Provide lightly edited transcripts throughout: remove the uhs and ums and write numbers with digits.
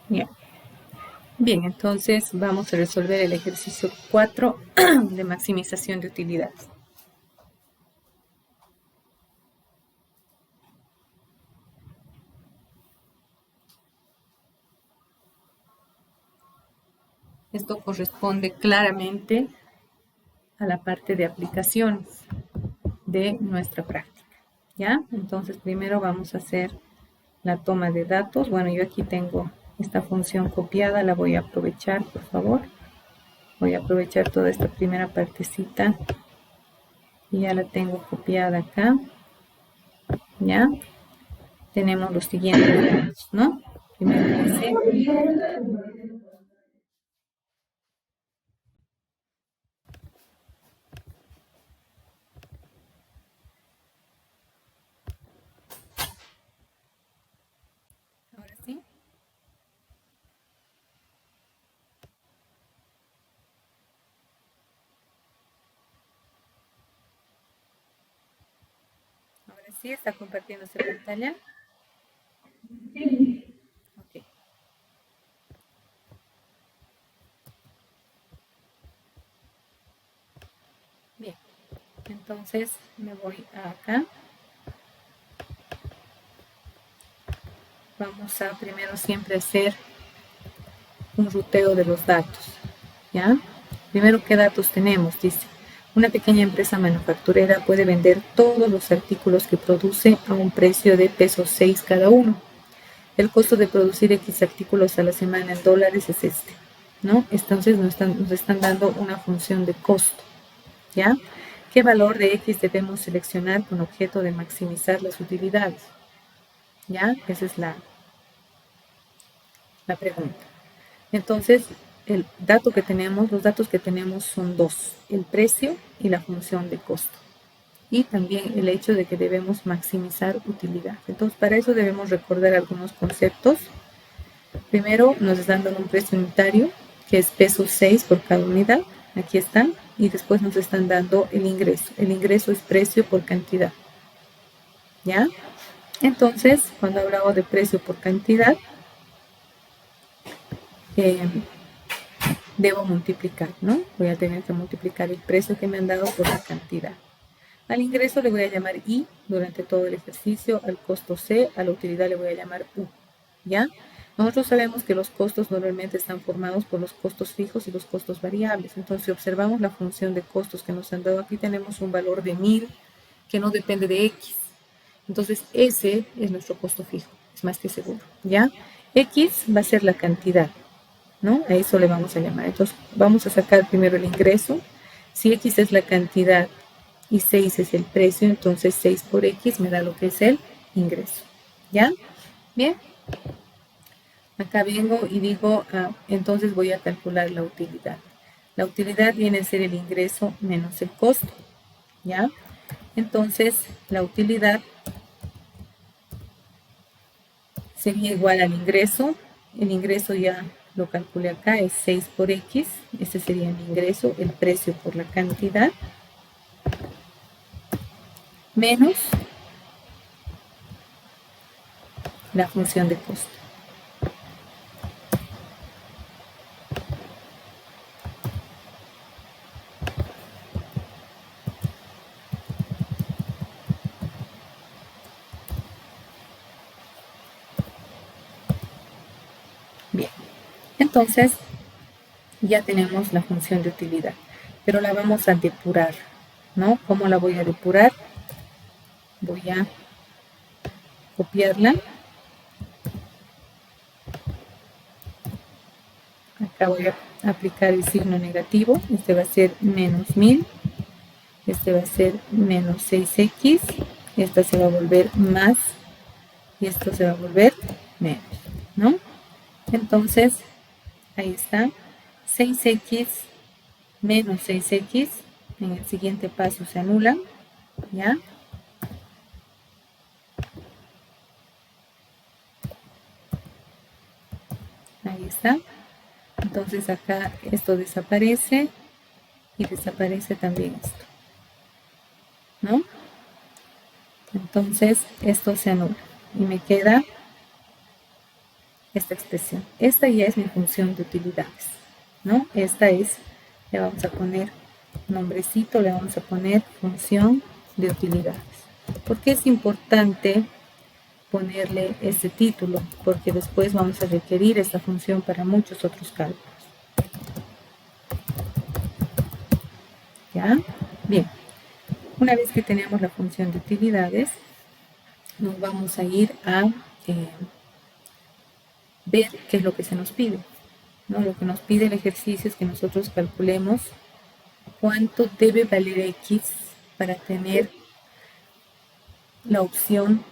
Bien. Bien, entonces vamos a resolver el ejercicio 4 de maximización de utilidades. Esto corresponde claramente a la parte de aplicaciones de nuestra práctica. ¿Ya? Entonces primero vamos a hacer la toma de datos. Bueno, yo aquí tengo esta función copiada, la voy a aprovechar, por favor. Voy a aprovechar toda esta primera partecita y ya la tengo copiada acá. ¿Ya? Tenemos los siguientes datos, ¿no? Primero dice, ahora sí, ahora sí está compartiéndose pantalla. Ok, bien. Entonces me voy a acá. Vamos a primero siempre hacer un ruteo de los datos. ¿Ya? Primero, ¿qué datos tenemos? Dice, una pequeña empresa manufacturera puede vender todos los artículos que produce a un precio de pesos 6 cada uno. El costo de producir X artículos a la semana en dólares es este, ¿no? Entonces nos están dando una función de costo, ¿ya? ¿Qué valor de X debemos seleccionar con objeto de maximizar las utilidades? ¿Ya? Esa es la pregunta. Entonces, los datos que tenemos son dos, el precio y la función de costo. Y también el hecho de que debemos maximizar utilidad. Entonces, para eso debemos recordar algunos conceptos. Primero, nos están dando un precio unitario, que es pesos 6 por cada unidad. Aquí están. Y después nos están dando el ingreso. El ingreso es precio por cantidad. ¿Ya? Entonces, cuando hablamos de precio por cantidad, eh, debo multiplicar, ¿no? Voy a tener que multiplicar el precio que me han dado por la cantidad. Al ingreso le voy a llamar I durante todo el ejercicio, al costo C, a la utilidad le voy a llamar U, ¿ya? Nosotros sabemos que los costos normalmente están formados por los costos fijos y los costos variables. Entonces, si observamos la función de costos que nos han dado aquí, tenemos un valor de 1000 que no depende de X. Entonces, ese es nuestro costo fijo, es más que seguro, ¿ya? X va a ser la cantidad, ¿no? A eso le vamos a llamar. Entonces, vamos a sacar primero el ingreso. Si X es la cantidad y 6 es el precio, entonces 6 por X me da lo que es el ingreso. ¿Ya? Bien. Acá vengo y digo, entonces voy a calcular la utilidad. La utilidad viene a ser el ingreso menos el costo. ¿Ya? Entonces, la utilidad sería igual al ingreso. El ingreso ya lo calculé acá, es 6 por X. Ese sería el ingreso, el precio por la cantidad, menos la función de costo. Bien, entonces ya tenemos la función de utilidad, pero la vamos a depurar, ¿no? ¿Cómo la voy a depurar? Voy a copiarla. Acá voy a aplicar el signo negativo. Este va a ser menos 1000. Este va a ser menos 6x. Esta se va a volver más. Y esto se va a volver menos, ¿no? Entonces, ahí está. 6x menos 6x. En el siguiente paso se anulan, ¿ya? Ahí está. Entonces acá esto desaparece y desaparece también esto, ¿no? Entonces esto se anula y me queda esta expresión. Esta ya es mi función de utilidades, ¿no? Esta es, le vamos a poner nombrecito, le vamos a poner función de utilidades. ¿Por qué es importante ponerle este título? Porque después vamos a requerir esta función para muchos otros cálculos. ¿Ya? Bien. Una vez que tenemos la función de utilidades, nos vamos a ir a ver qué es lo que se nos pide, ¿no? Lo que nos pide el ejercicio es que nosotros calculemos cuánto debe valer X para tener la opción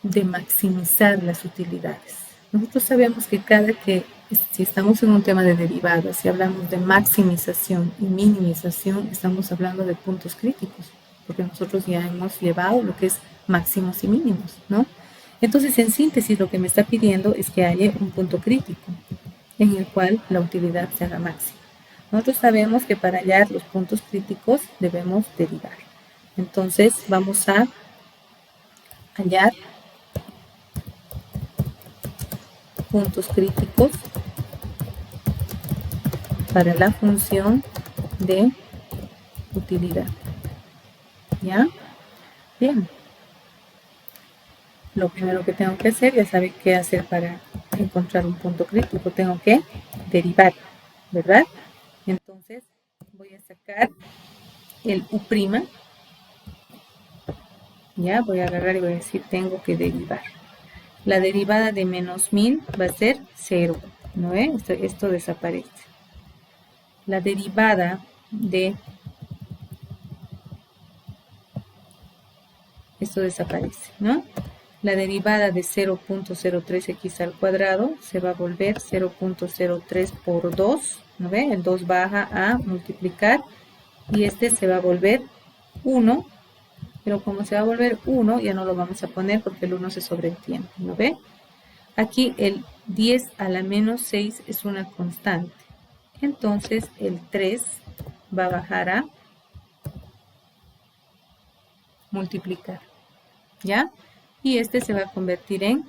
de maximizar las utilidades. Nosotros sabemos que si estamos en un tema de derivadas, si hablamos de maximización y minimización, estamos hablando de puntos críticos, porque nosotros ya hemos llevado lo que es máximos y mínimos, ¿no? Entonces, en síntesis, lo que me está pidiendo es que haya un punto crítico en el cual la utilidad se haga máxima. Nosotros sabemos que para hallar los puntos críticos debemos derivar. Entonces, vamos a hallar puntos críticos para la función de utilidad. ¿Ya? Bien. Lo primero que tengo que hacer, ya saben qué hacer para encontrar un punto crítico. Tengo que derivar, ¿verdad? Entonces, voy a sacar el U'. Ya, voy a agarrar y voy a decir, tengo que derivar. La derivada de menos 1000 va a ser 0, ¿no ve? Esto desaparece. La derivada de... Esto desaparece, ¿no? La derivada de 0.03x al cuadrado se va a volver 0.03 por 2, ¿no ve? El 2 baja a multiplicar y este se va a volver 1, pero como se va a volver 1, ya no lo vamos a poner porque el 1 se sobreentiende, ¿no ve? Aquí el 10 a la menos 6 es una constante. Entonces el 3 va a bajar a multiplicar, ¿ya? Y este se va a convertir en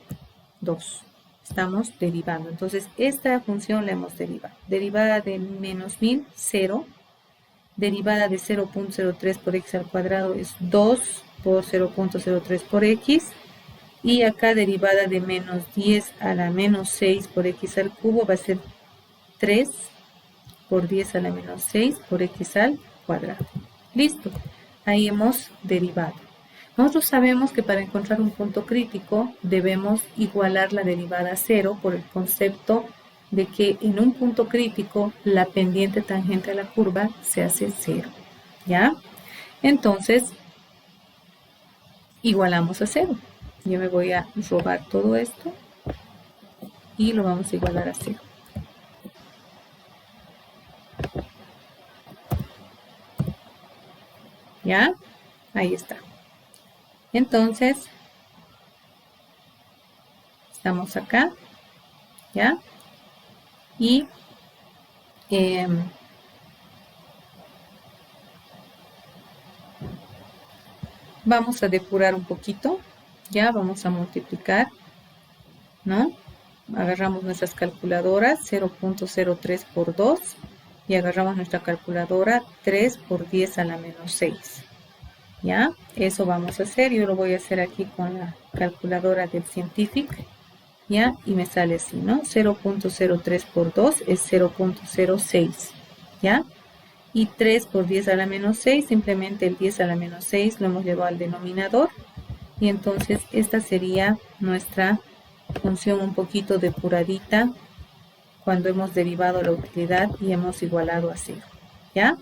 2. Estamos derivando. Entonces esta función la hemos derivado. Derivada de menos 1000, 0. Derivada de 0.03 por x al cuadrado es 2 por 0.03 por x. Y acá derivada de menos 10 a la menos 6 por x al cubo va a ser 3 por 10 a la menos 6 por x al cuadrado. Listo. Ahí hemos derivado. Nosotros sabemos que para encontrar un punto crítico debemos igualar la derivada a 0 por el concepto de que en un punto crítico la pendiente tangente a la curva se hace 0. ¿Ya? Entonces, igualamos a 0. Yo me voy a robar todo esto y lo vamos a igualar a 0. ¿Ya? Ahí está. Entonces, estamos acá, ¿ya? Y vamos a depurar un poquito, ¿ya? Vamos a multiplicar, ¿no? Agarramos nuestras calculadoras, 0.03 por 2, y agarramos nuestra calculadora, 3 por 10 a la menos 6. ¿Ya? Eso vamos a hacer. Yo lo voy a hacer aquí con la calculadora del Scientific. ¿Ya? Y me sale así, ¿no? 0.03 por 2 es 0.06. ¿Ya? Y 3 por 10 a la menos 6, simplemente el 10 a la menos 6 lo hemos llevado al denominador. Y entonces esta sería nuestra función un poquito depuradita cuando hemos derivado la utilidad y hemos igualado a 0. ¿Ya?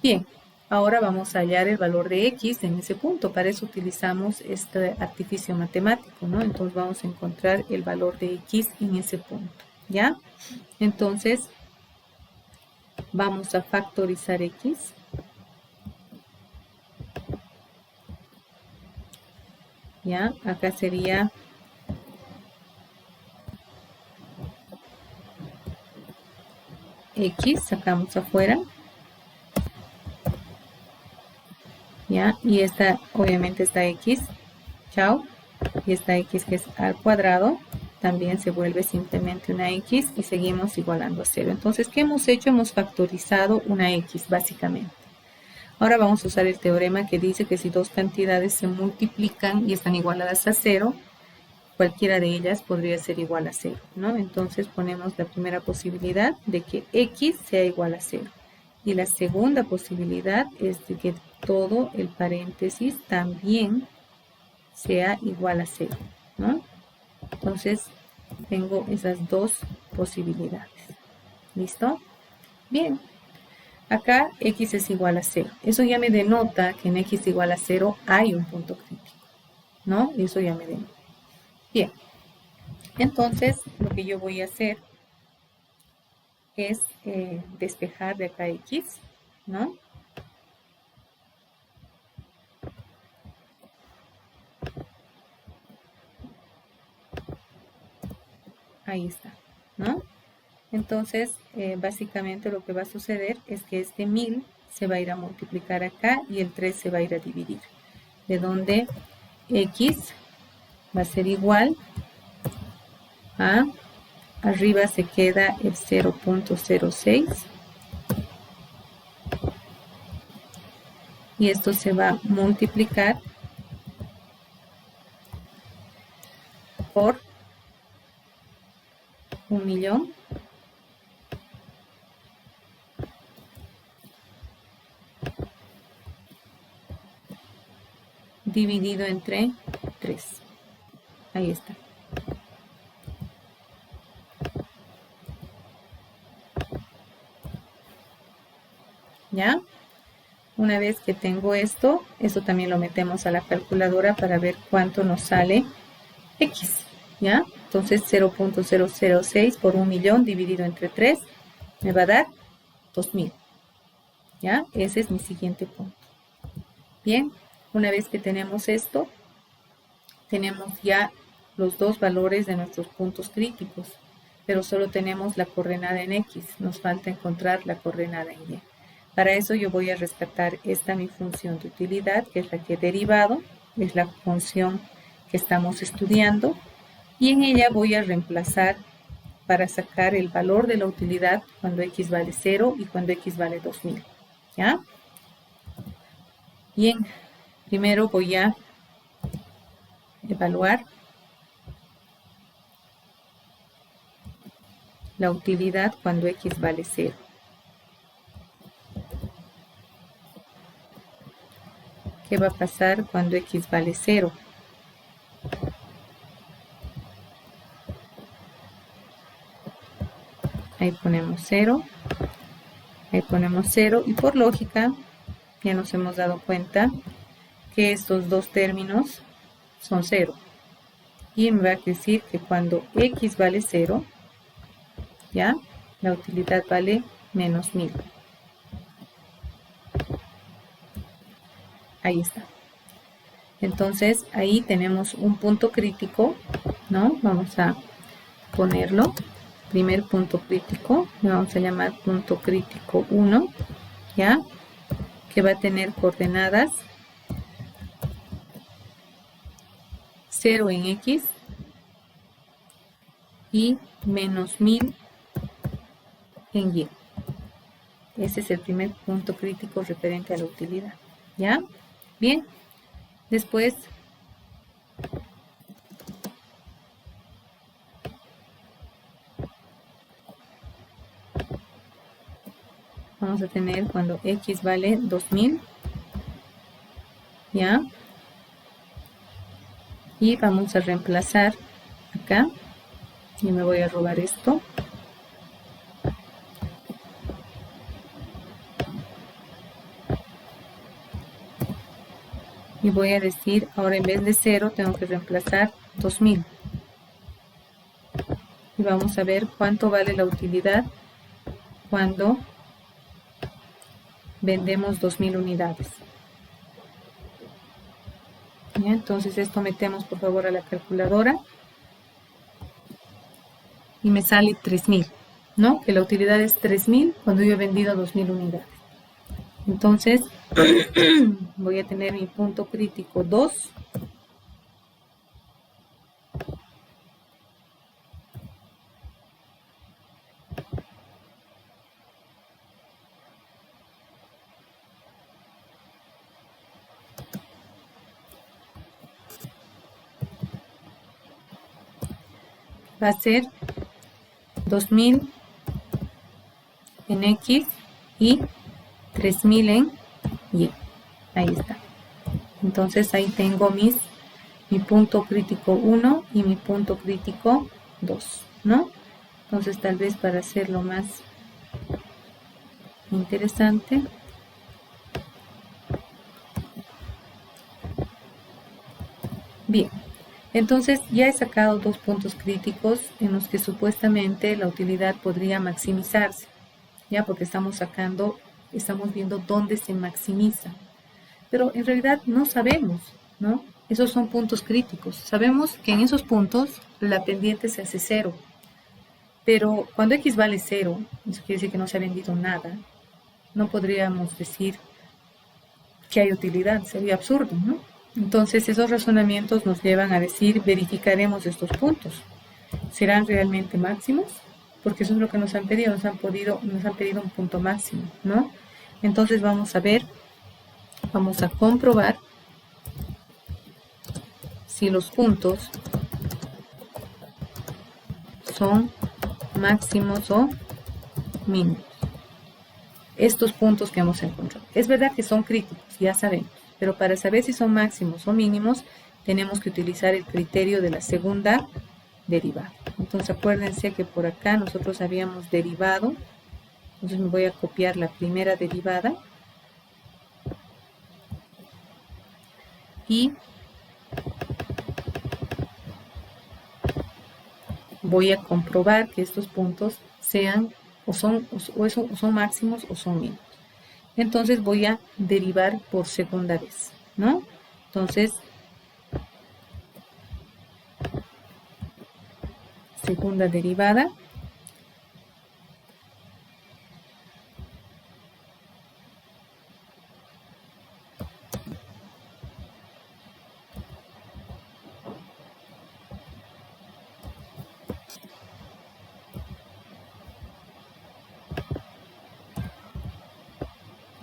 Bien. Ahora vamos a hallar el valor de x en ese punto. Para eso utilizamos este artificio matemático, ¿no? Entonces vamos a encontrar el valor de x en ese punto, ¿ya? Entonces vamos a factorizar x. ¿Ya? Acá sería x, sacamos afuera. ¿Ya? Y esta, obviamente, esta x, chao, y esta x que es al cuadrado, también se vuelve simplemente una X y seguimos igualando a 0. Entonces, ¿qué hemos hecho? Hemos factorizado una X, básicamente. Ahora vamos a usar el teorema que dice que si dos cantidades se multiplican y están igualadas a 0, cualquiera de ellas podría ser igual a 0, ¿no? Entonces ponemos la primera posibilidad de que X sea igual a 0. Y la segunda posibilidad es de que todo el paréntesis también sea igual a 0, ¿no? Entonces tengo esas dos posibilidades. ¿Listo? Bien. Acá X es igual a 0. Eso ya me denota que en X igual a 0 hay un punto crítico, ¿no? Eso ya me denota. Bien. Entonces, lo que yo voy a hacer es despejar de acá X, ¿no? Ahí está, ¿no? Entonces, básicamente lo que va a suceder es que este 1000 se va a ir a multiplicar acá y el 3 se va a ir a dividir. De donde X va a ser igual a, arriba se queda el 0.06 y esto se va a multiplicar por 1.000.000 dividido entre 3. Ahí está. ¿Ya? Una vez que tengo esto también lo metemos a la calculadora para ver cuánto nos sale X. ¿Ya? Entonces 0.006 por 1.000.000 dividido entre 3 me va a dar 2.000. ¿Ya? Ese es mi siguiente punto. Bien, una vez que tenemos esto, tenemos ya los dos valores de nuestros puntos críticos, pero solo tenemos la coordenada en X, nos falta encontrar la coordenada en Y. Para eso yo voy a rescatar esta mi función de utilidad, que es la que he derivado, es la función que estamos estudiando, y en ella voy a reemplazar para sacar el valor de la utilidad cuando X vale 0 y cuando X vale 2.000. ¿Ya? Bien, primero voy a evaluar la utilidad cuando X vale 0. ¿Qué va a pasar cuando X vale 0? Ahí ponemos 0. Ahí ponemos 0 y por lógica ya nos hemos dado cuenta que estos dos términos son 0. Y me va a decir que cuando X vale 0, ¿ya? La utilidad vale menos 1.000. Ahí está. Entonces ahí tenemos un punto crítico, ¿no? Vamos a ponerlo. Primer punto crítico, le vamos a llamar punto crítico 1, ¿ya? Que va a tener coordenadas 0 en X y menos 1.000 en Y. Ese es el primer punto crítico referente a la utilidad, ¿ya? Bien, después vamos a tener cuando X vale 2.000, ¿ya? Y vamos a reemplazar acá, y me voy a robar esto. Y voy a decir, ahora en vez de 0 tengo que reemplazar 2.000. Y vamos a ver cuánto vale la utilidad cuando vendemos 2.000 unidades. ¿Ya? Entonces esto metemos por favor a la calculadora y me sale 3.000, ¿no? Que la utilidad es 3.000 cuando yo he vendido 2.000 unidades. Entonces voy a tener mi punto crítico 2 va a ser 2000 en X y 3000 en Y. Ahí está. Entonces ahí tengo mi punto crítico 1 y mi punto crítico 2, ¿no? Entonces tal vez para hacerlo más interesante, bien, entonces ya he sacado dos puntos críticos en los que supuestamente la utilidad podría maximizarse, ya porque estamos viendo dónde se maximiza, pero en realidad no sabemos, ¿no? Esos son puntos críticos. Sabemos que en esos puntos la pendiente se hace cero, pero cuando X vale cero, eso quiere decir que no se ha vendido nada, no podríamos decir que hay utilidad, sería absurdo, ¿no? Entonces esos razonamientos nos llevan a decir, verificaremos estos puntos. ¿Serán realmente máximos? Porque eso es lo que nos han pedido, nos han pedido un punto máximo, ¿no? Entonces vamos a comprobar si los puntos son máximos o mínimos. Estos puntos que hemos encontrado. Es verdad que son críticos, ya sabemos, pero para saber si son máximos o mínimos, tenemos que utilizar el criterio de la segunda derivada. Entonces acuérdense que por acá nosotros habíamos derivado, entonces me voy a copiar la primera derivada y voy a comprobar que estos puntos sean o son máximos o son mínimos. Entonces voy a derivar por segunda vez, ¿no? Entonces, segunda derivada.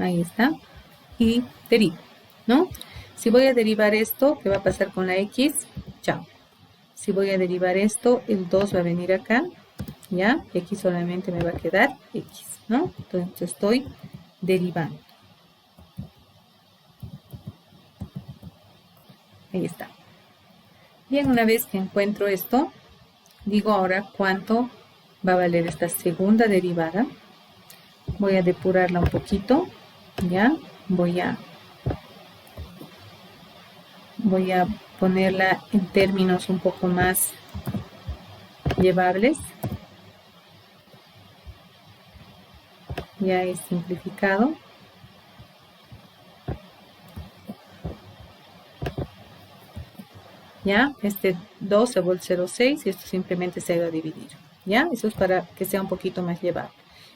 Ahí está. Y derivo, ¿no? Si voy a derivar esto, ¿qué va a pasar con la X? Chao. Si voy a derivar esto, el 2 va a venir acá, ¿ya? Y aquí solamente me va a quedar X, ¿no? Entonces estoy derivando. Ahí está. Bien, una vez que encuentro esto, digo ahora cuánto va a valer esta segunda derivada. Voy a depurarla un poquito, ¿ya? Voy a ponerla en términos un poco más llevables. Ya es simplificado. ¿Ya? Este 2 se vuelve 0,6 y esto simplemente se va a dividir. ¿Ya? Eso es para que sea un poquito más llevable.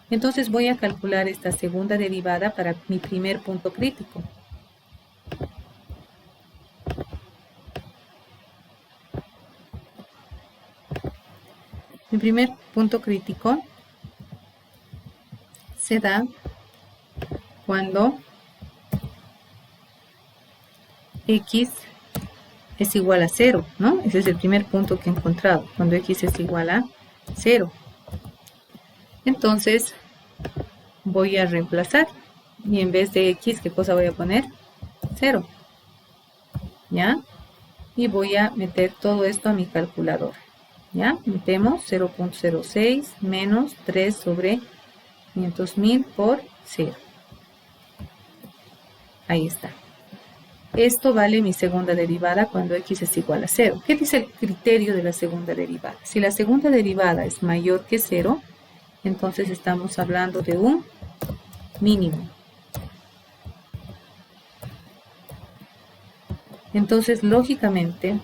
Entonces voy a calcular esta segunda derivada para mi primer punto crítico. Mi primer punto crítico se da cuando X es igual a 0, ¿no? Ese es el primer punto que he encontrado, cuando X es igual a 0. Entonces voy a reemplazar y en vez de X, ¿qué cosa voy a poner? 0. ¿Ya? Y voy a meter todo esto a mi calculadora. ¿Ya? Metemos 0.06 menos 3 sobre 500.000 por 0. Ahí está. Esto vale mi segunda derivada cuando X es igual a 0. ¿Qué dice el criterio de la segunda derivada? Si la segunda derivada es mayor que 0, entonces estamos hablando de un mínimo. Entonces, lógicamente,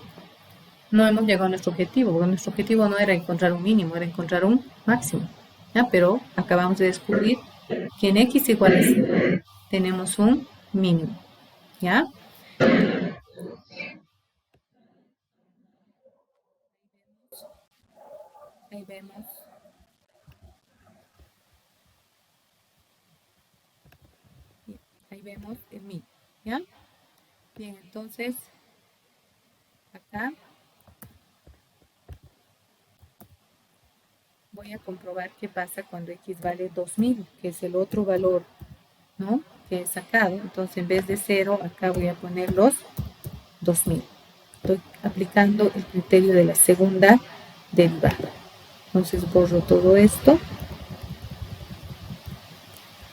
no hemos llegado a nuestro objetivo, porque nuestro objetivo no era encontrar un mínimo, era encontrar un máximo. ¿Ya? Pero acabamos de descubrir que en X igual a 0 tenemos un mínimo. ¿Ya? Ahí vemos. Ahí vemos el mínimo. ¿Ya? Bien, entonces, acá voy a comprobar qué pasa cuando x vale 2000, que es el otro valor, ¿no?, que he sacado. Entonces, en vez de 0, acá voy a poner los 2000. Estoy aplicando el criterio de la segunda derivada. Entonces, borro todo esto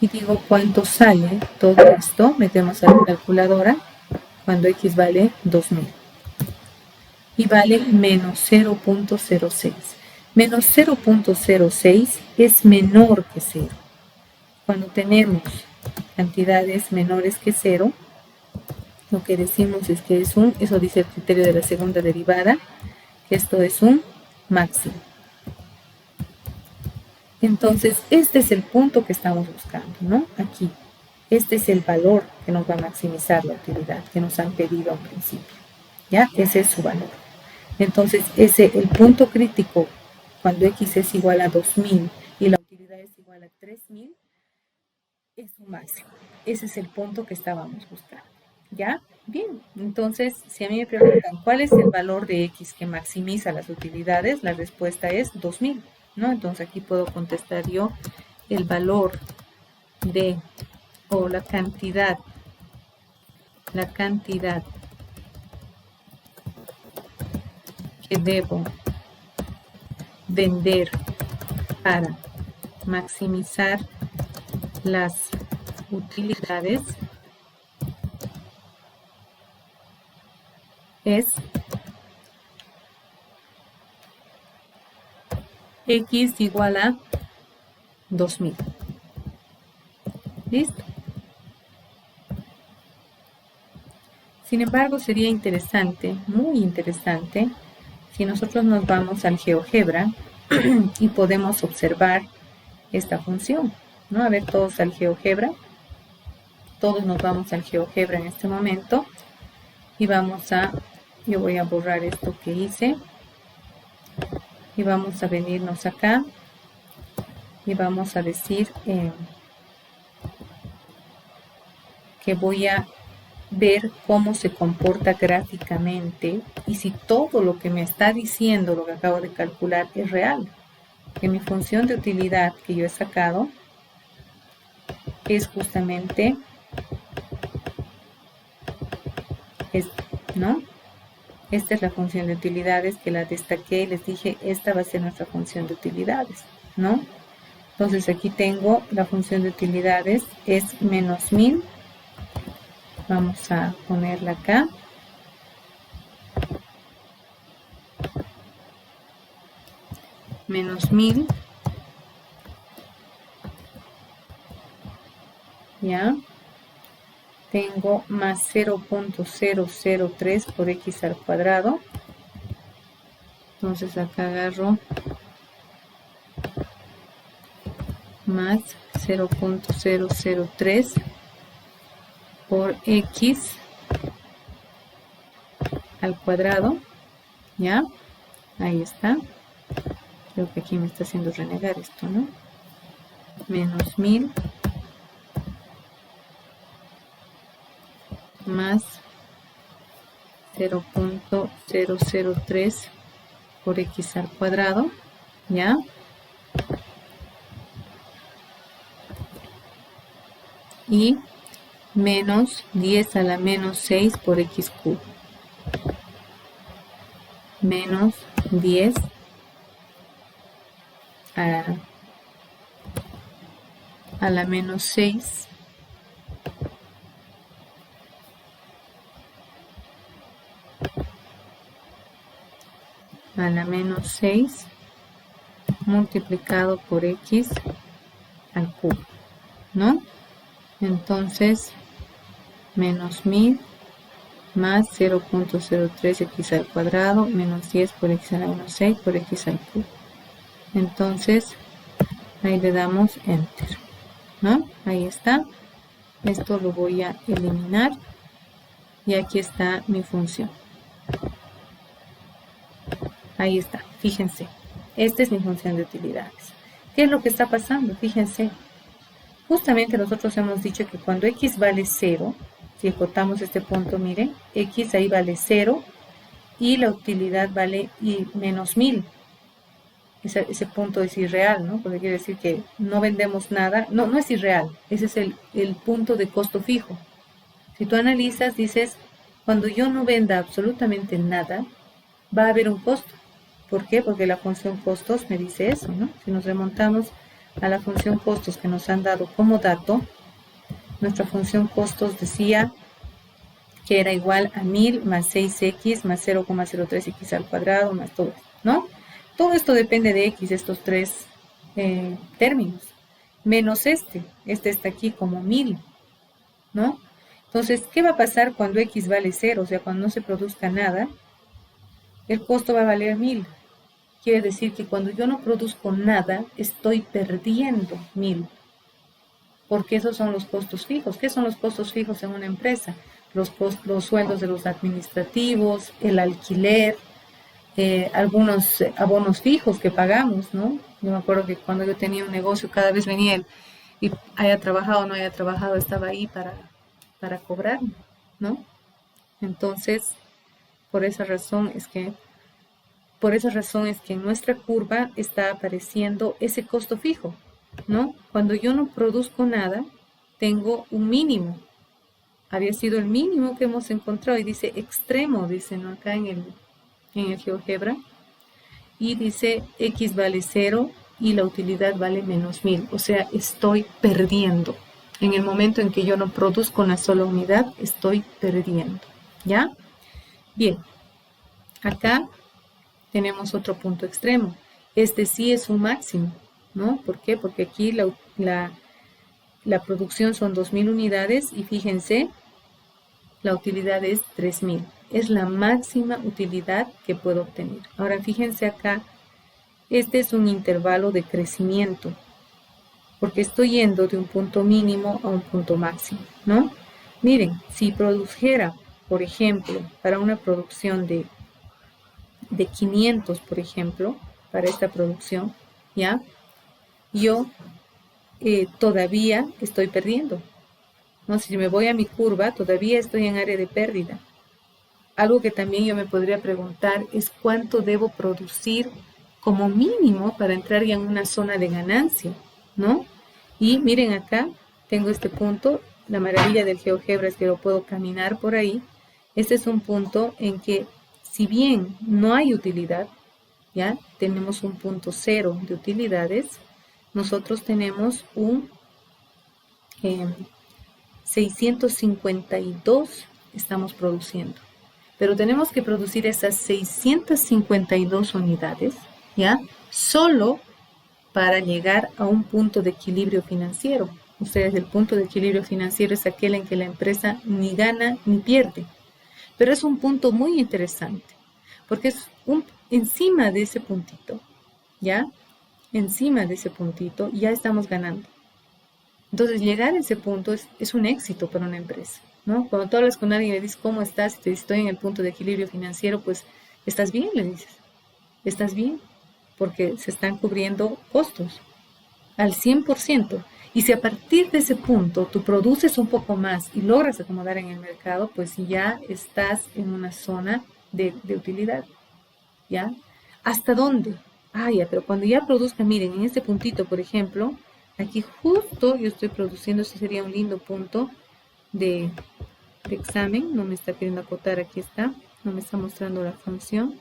y digo cuánto sale todo esto. Metemos a la calculadora cuando x vale 2000. Y vale menos 0.06. Menos 0.06 es menor que 0. Cuando tenemos cantidades menores que 0, lo que decimos es que eso dice el criterio de la segunda derivada, que esto es un máximo. Entonces, este es el punto que estamos buscando, ¿no? Aquí. Este es el valor que nos va a maximizar la utilidad, que nos han pedido al principio. ¿Ya? Ese es su valor. Entonces, el punto crítico, cuando x es igual a 2000 y la utilidad es igual a 3000, es su máximo. Ese es el punto que estábamos buscando. ¿Ya? Bien. Entonces, si a mí me preguntan cuál es el valor de x que maximiza las utilidades, la respuesta es 2000, ¿no? Entonces, aquí puedo contestar yo el valor o la cantidad que debo vender para maximizar las utilidades es x igual a 2000. ¿Listo? Sin embargo, sería interesante, muy interesante, si nosotros nos vamos al GeoGebra y podemos observar esta función, ¿no? A ver, todos al GeoGebra. Todos nos vamos al GeoGebra en este momento y yo voy a borrar esto que hice y vamos a venirnos acá y vamos a decir que voy a ver cómo se comporta gráficamente y si todo lo que me está diciendo, lo que acabo de calcular, es real. Que mi función de utilidad que yo he sacado es justamente esta, ¿no? Esta es la función de utilidades que la destaqué y les dije, esta va a ser nuestra función de utilidades, ¿no? Entonces aquí tengo la función de utilidades, es menos 1000. Vamos a ponerla acá. Menos 1000. ¿Ya? Tengo más 0.003 por x al cuadrado. Entonces acá agarro más 0.003 por x al cuadrado. ¿Ya? Ahí está. Creo que aquí me está haciendo renegar esto, ¿no? Menos 1000 más 0.003 por x al cuadrado, ¿ya? Y menos 10 a la menos 6 por x cubo. Menos 10 a la menos 6 a la menos 6 multiplicado por x al cubo, ¿no? Entonces, menos 1000 más 0.03 x al cuadrado menos 10 por x a la menos 6 por x al cubo. Entonces, ahí le damos enter, ¿no? Ahí está. Esto lo voy a eliminar y aquí está mi función. Ahí está, fíjense. Esta es mi función de utilidades. ¿Qué es lo que está pasando? Fíjense. Justamente nosotros hemos dicho que cuando x vale 0, si acotamos este punto, miren, x ahí vale 0 y la utilidad vale menos 1000. ese punto es irreal, ¿no? Porque quiere decir que no vendemos nada. No, no es irreal. Ese es el punto de costo fijo. Si tú analizas, dices, cuando yo no venda absolutamente nada, va a haber un costo. ¿Por qué? Porque la función costos me dice eso, ¿no? Si nos remontamos a la función costos que nos han dado como dato, nuestra función costos decía que era igual a 1000 más 6x más 0,03x al cuadrado más todo esto, ¿no? Todo esto depende de x, estos tres términos, menos este está aquí como 1000, ¿no? Entonces, ¿qué va a pasar cuando x vale 0? O sea, cuando no se produzca nada, el costo va a valer 1000. Quiere decir que cuando yo no produzco nada, estoy perdiendo 1000. Porque esos son los costos fijos. ¿Qué son los costos fijos en una empresa? Los sueldos de los administrativos, el alquiler, algunos abonos fijos que pagamos, ¿no? Yo me acuerdo que cuando yo tenía un negocio, cada vez venía él y haya trabajado o no haya trabajado, estaba ahí para cobrar, ¿no? Entonces, por esa razón es que en nuestra curva está apareciendo ese costo fijo, ¿no? Cuando yo no produzco nada, tengo un mínimo. Había sido el mínimo que hemos encontrado y dice extremo, dice, ¿no? Acá en el GeoGebra. Y dice x vale 0 y la utilidad vale menos 1000. O sea, estoy perdiendo. En el momento en que yo no produzco una sola unidad, estoy perdiendo. ¿Ya? Bien. Acá tenemos otro punto extremo. Este sí es un máximo, ¿no? ¿Por qué? Porque aquí la producción son 2000 unidades y fíjense, la utilidad es 3000. Es la máxima utilidad que puedo obtener. Ahora fíjense acá, este es un intervalo de crecimiento, porque estoy yendo de un punto mínimo a un punto máximo, ¿no? Miren, si produjera, por ejemplo, para una producción de 500, por ejemplo, para esta producción, ¿ya? Yo todavía estoy perdiendo, ¿no? Si me voy a mi curva, todavía estoy en área de pérdida. Algo que también yo me podría preguntar es cuánto debo producir como mínimo para entrar ya en una zona de ganancia, ¿no? Y miren acá, tengo este punto, la maravilla del GeoGebra es que lo puedo caminar por ahí. Este es un punto en que si bien no hay utilidad, ya tenemos un punto cero de utilidades, nosotros tenemos un 652 estamos produciendo. Pero tenemos que producir esas 652 unidades, ¿ya? Solo para llegar a un punto de equilibrio financiero. Ustedes, el punto de equilibrio financiero es aquel en que la empresa ni gana ni pierde. Pero es un punto muy interesante, porque es encima de ese puntito, ¿ya? Encima de ese puntito ya estamos ganando. Entonces, llegar a ese punto es un éxito para una empresa, ¿no? Cuando tú hablas con alguien y le dices, ¿cómo estás? Y te dice, estoy en el punto de equilibrio financiero, pues, ¿estás bien? Le dices, ¿estás bien? Porque se están cubriendo costos al 100%. Y si a partir de ese punto tú produces un poco más y logras acomodar en el mercado, pues ya estás en una zona de utilidad, ¿ya? ¿Hasta dónde? Ah, ya, pero cuando ya produzca, miren, en este puntito, por ejemplo, aquí justo yo estoy produciendo, este sería un lindo punto de examen, no me está queriendo acotar, aquí está, no me está mostrando la función,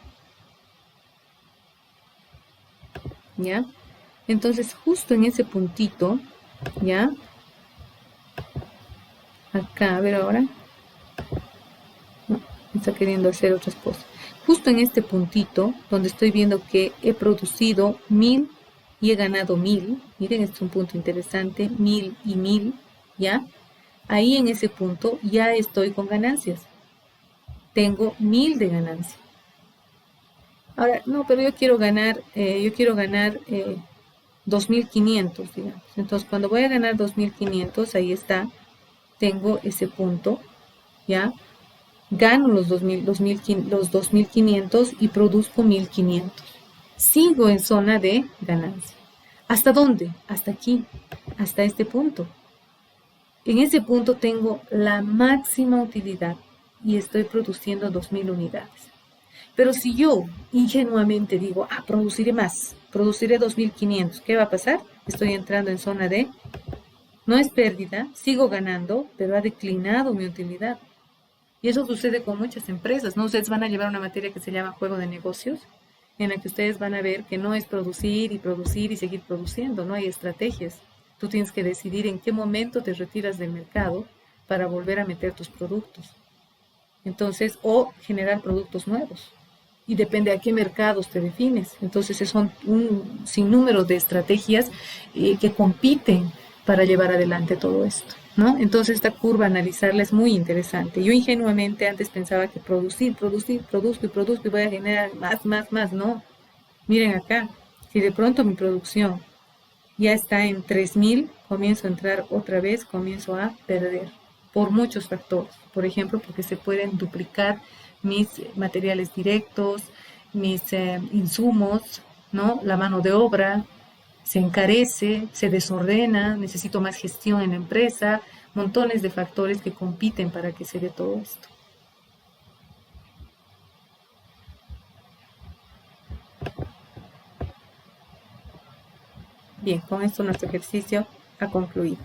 ¿ya? Entonces, justo en ese puntito, ¿ya? Acá, a ver ahora, no, me está queriendo hacer otras cosas. Justo en este puntito, donde estoy viendo que he producido 1000 y he ganado 1000, miren, este es un punto interesante, 1000 y 1000, ¿ya? Ahí en ese punto ya estoy con ganancias. Tengo 1000 de ganancia. Ahora, no, pero yo quiero ganar 2500, digamos. Entonces, cuando voy a ganar 2500, ahí está, tengo ese punto, ¿ya? Gano los 2500 y produzco 1500. Sigo en zona de ganancia. ¿Hasta dónde? Hasta aquí, hasta este punto. En ese punto tengo la máxima utilidad y estoy produciendo 2000 unidades. Pero si yo ingenuamente digo, produciré más, produciré 2.500. ¿Qué va a pasar? Estoy entrando en zona de, no es pérdida, sigo ganando, pero ha declinado mi utilidad. Y eso sucede con muchas empresas, ¿no? Ustedes van a llevar una materia que se llama juego de negocios, en la que ustedes van a ver que no es producir y seguir produciendo, no hay estrategias. Tú tienes que decidir en qué momento te retiras del mercado para volver a meter tus productos. Entonces, o generar productos nuevos. Y depende a qué mercados te defines. Entonces, son un sinnúmero de estrategias que compiten para llevar adelante todo esto, ¿no? Entonces, esta curva, analizarla es muy interesante. Yo ingenuamente antes pensaba que produzco y voy a generar más, ¿no? Miren acá, si de pronto mi producción ya está en 3.000, comienzo a entrar otra vez, comienzo a perder por muchos factores. Por ejemplo, porque se pueden duplicar mis materiales directos, mis insumos, ¿no? La mano de obra se encarece, se desordena, necesito más gestión en la empresa, montones de factores que compiten para que se dé todo esto. Bien, con esto nuestro ejercicio ha concluido.